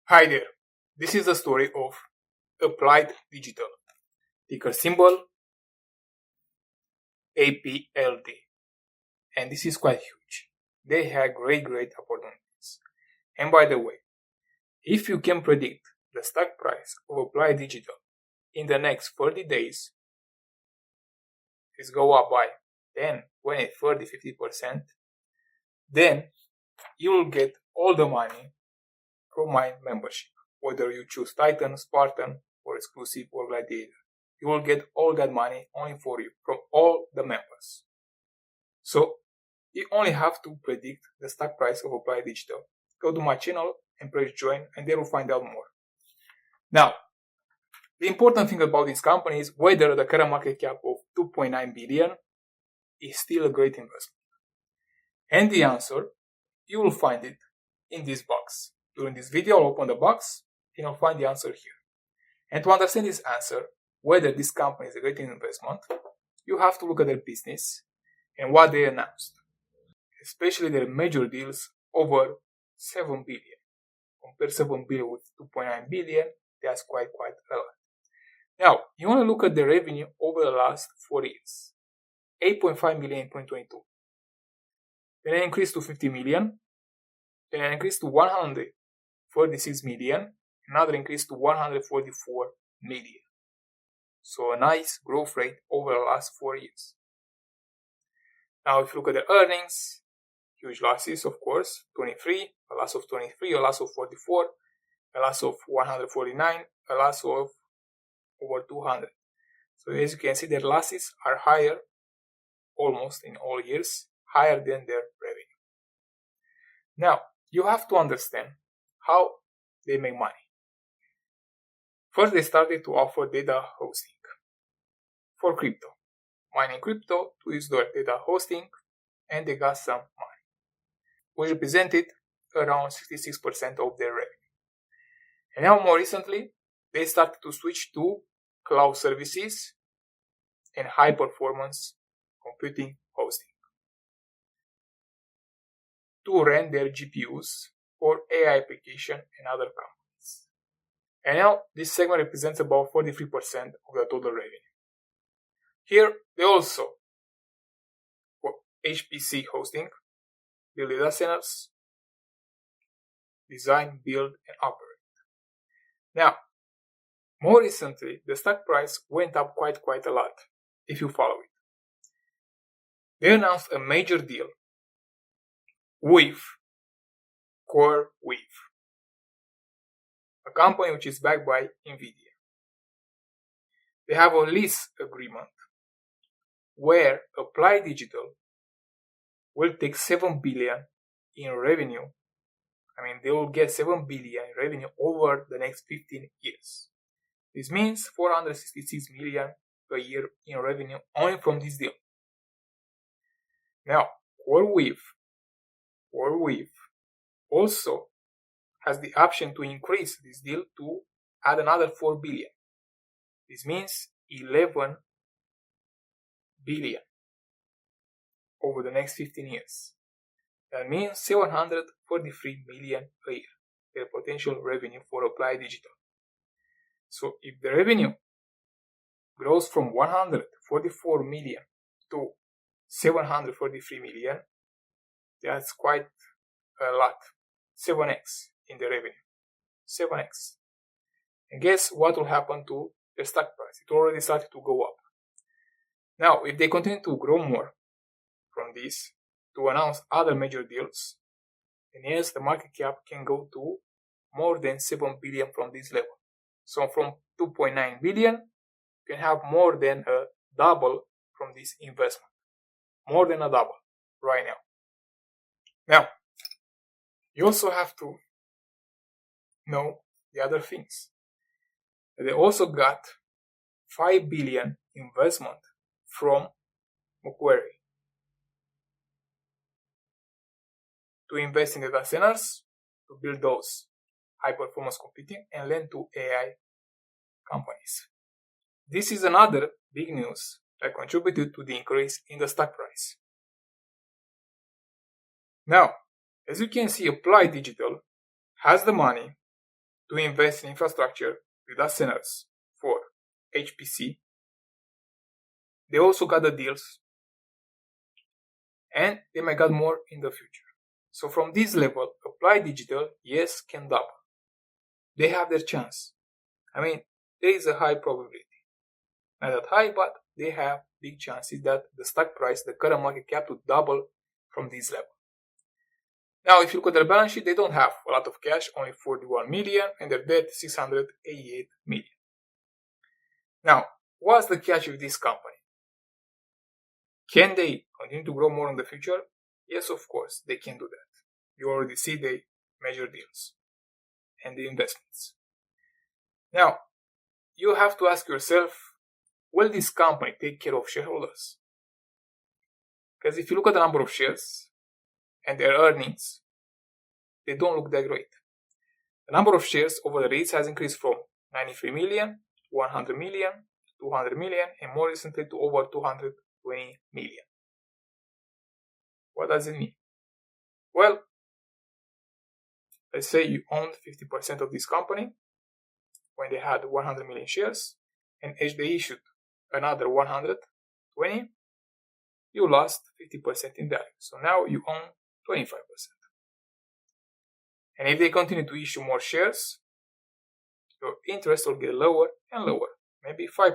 Hi there, this is the story of Applied Digital, ticker symbol APLD, and this is quite huge. They have great opportunities. And by the way, if you can predict the stock price of Applied Digital in the next 30 days, it's go up by 10, 20, 30, 50%, then you will get all the money from my membership, whether you choose Titan, Spartan, or Exclusive, or Gladiator. You will get all that money only for you from all the members. So you only have to predict the stock price of Applied Digital. Go to my channel and press join, and there will find out more. Now, the important thing about this company is whether the current market cap of 2.9 billion is still a great investment. And the answer, you will find it in this box. During this video, I'll open the box and you'll find the answer here. And to understand this answer, whether this company is a great investment, you have to look at their business and what they announced, especially their major deals over 7 billion. Compare 7 billion with 2.9 billion, that's quite a lot. Now, you want to look at the revenue over the last 4 years. 8.5 million in 2022. Then it increased to 50 million. Then it increased to 146 million. Another increase to 144 million. So a nice growth rate over the last 4 years. Now, if you look at the earnings, huge losses, of course, 23, a loss of 23, a loss of 44, a loss of 149, a loss of over 200. So as you can see, their losses are higher, almost in all years, higher than their revenue. Now, you have to understand how they make money. First, they started to offer data hosting for crypto, mining crypto to use their data hosting, and they got some money, which represented around 66% of their revenue. And now, more recently, they started to switch to cloud services and high performance computing hosting to run their GPUs for AI application and other companies. And now this segment represents about 43% of the total revenue. Here they also, for HPC hosting, build data centers, design, build, and operate. Now, more recently, the stock price went up quite a lot, if you follow it. They announced a major deal with CoreWeave, a company which is backed by NVIDIA. They have a lease agreement where Applied Digital will take 7 billion in revenue. They will get 7 billion in revenue over the next 15 years. This means 466 million per year in revenue only from this deal. Now, CoreWeave also has the option to increase this deal to add another 4 billion. This means 11 billion over the next 15 years. That means 743 million per year, their potential revenue for Applied Digital. So if the revenue grows from 144 million to 743 million, that's quite a lot. 7x in the revenue. 7x. And guess what will happen to the stock price? It already started to go up. Now, if they continue to grow more from this, to announce other major deals, then yes, the market cap can go to more than 7 billion from this level. So from 2.9 billion, you can have more than a double from this investment. More than a double right now. Now, you also have to know the other things. They also got 5 billion investment from Macquarie to invest in data centers, to build those high performance computing and lend to AI companies. This is another big news that contributed to the increase in the stock price. Now, as you can see, Applied Digital has the money to invest in infrastructure with data centers for HPC. They also got the deals, and they might get more in the future. So from this level, Applied Digital, yes, can double. They have their chance. I mean, there is a high probability. Not that high, but they have big chances that the stock price, the current market cap, to double from this level. Now, if you look at their balance sheet, they don't have a lot of cash, only 41 million, and their debt 688 million. Now, what's the catch with this company? Can they continue to grow more in the future? Yes, of course, they can do that. You already see the major deals and the investments. Now, you have to ask yourself, will this company take care of shareholders? Because if you look at the number of shares and their earnings, they don't look that great. The number of shares over the years has increased from 93 million, 100 million, 200 million, and more recently to over 220 million. What does it mean? Well, let's say you owned 50% of this company when they had 100 million shares, and as they issued another 120, you lost 50% in value. So now you own 25%. And if they continue to issue more shares, your interest will get lower and lower, maybe 5%.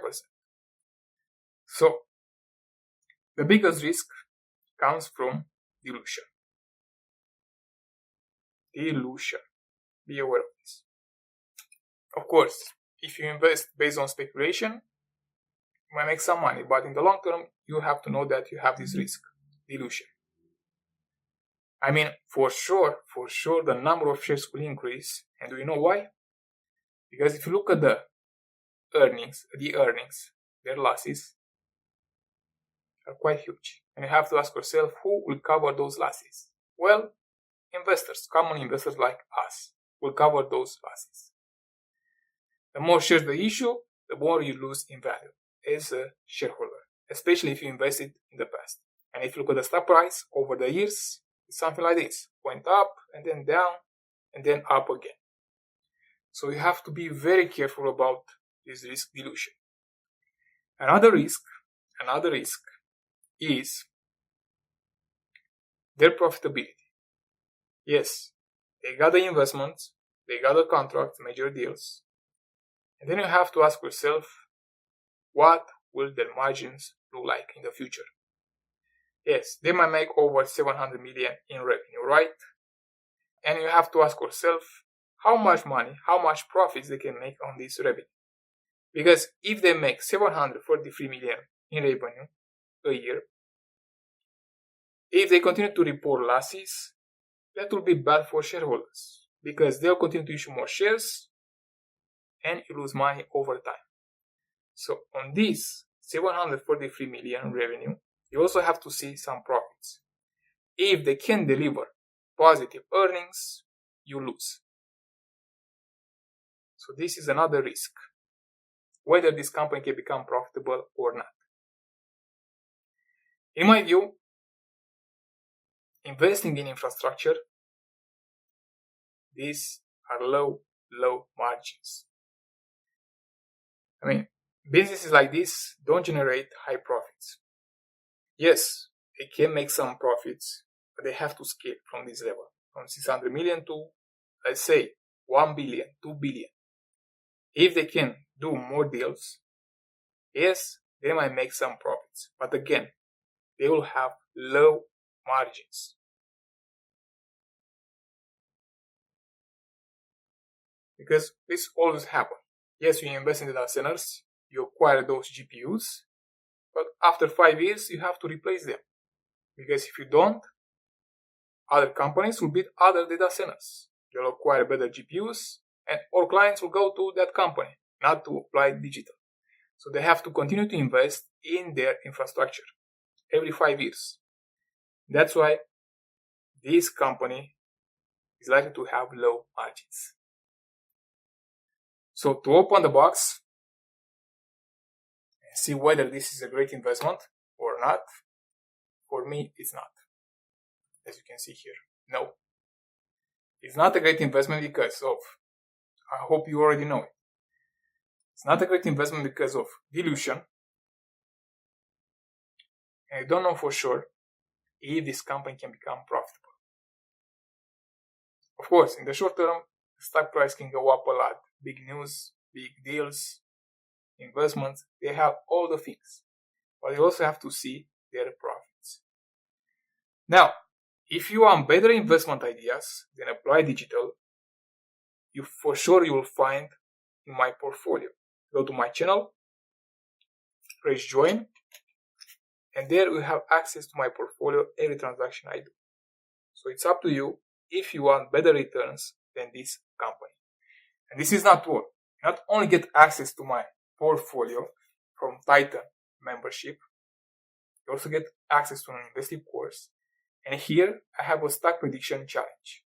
So the biggest risk comes from dilution. Dilution. Be aware of this. Of course, if you invest based on speculation, you might make some money, but in the long term, you have to know that you have this risk, dilution. I mean, for sure, the number of shares will increase. And do you know why? Because if you look at the earnings, their losses are quite huge. And you have to ask yourself, who will cover those losses? Well, investors, common investors like us, will cover those losses. The more shares they issue, the more you lose in value as a shareholder, especially if you invested in the past. And if you look at the stock price over the years, it's something like this. Went up and then down and then up again. So you have to be very careful about this risk dilution. Another risk is their profitability. Yes, they got the investments, they got the contracts, major deals, and then you have to ask yourself, what will their margins look like in the future? Yes, they might make over 700 million in revenue, right? And you have to ask yourself, how much money, how much profits they can make on this revenue. Because if they make 743 million in revenue a year, if they continue to report losses, that will be bad for shareholders, because they'll continue to issue more shares and you lose money over time. So on this 743 million revenue, you also have to see some profits. If they can deliver positive earnings, you lose. So this is another risk, whether this company can become profitable or not. In my view, investing in infrastructure, these are low margins. I mean, businesses like this don't generate high profits. Yes, they can make some profits, but they have to scale from this level, from 600 million to, let's say, 1 billion, 2 billion. If they can do more deals, yes, they might make some profits, but again, they will have low margins. Because this always happens. Yes, you invest in the data centers, you acquire those GPUs, but after 5 years, you have to replace them. Because if you don't, other companies will build other data centers. They'll acquire better GPUs, and all clients will go to that company, not to Applied Digital. So they have to continue to invest in their infrastructure every 5 years. That's why this company is likely to have low margins. So to open the box and see whether this is a great investment or not, for me, it's not. As you can see here, no. It's not a great investment because of I hope you already know it. It's not a great investment because of dilution, and you don't know for sure if this company can become profitable. Of course, in the short term, the stock price can go up a lot. Big news, big deals, investments, they have all the things. But you also have to see their profits. Now, if you want better investment ideas than Apply Digital, you will find in my portfolio. Go to my channel, press join, and there you have access to my portfolio every transaction I do. So it's up to you if you want better returns than this company. And this is not all. You not only get access to my portfolio from Titan membership, you also get access to an investing course. And here I have a stock prediction challenge.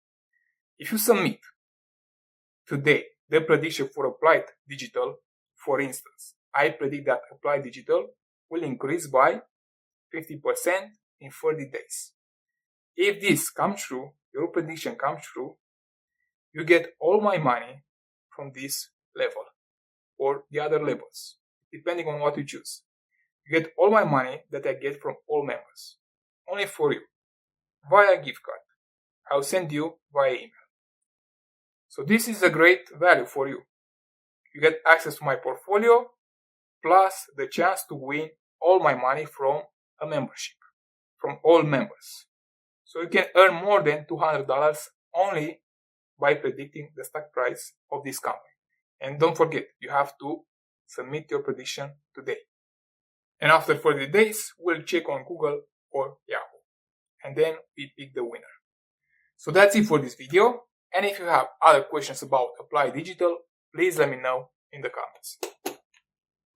If you submit today the prediction for Applied Digital, for instance, I predict that Applied Digital will increase by 50% in 30 days. If this comes true, your prediction comes true, you get all my money from this level or the other levels, depending on what you choose. You get all my money that I get from all members, only for you, via gift card. I'll send you via email. So this is a great value for you. You get access to my portfolio, plus the chance to win all my money from a membership, from all members. So you can earn more than $200 only by predicting the stock price of this company. And don't forget, you have to submit your prediction today. And after 30 days, we'll check on Google or Yahoo. And then we pick the winner. So that's it for this video. And if you have other questions about Apply Digital, please let me know in the comments.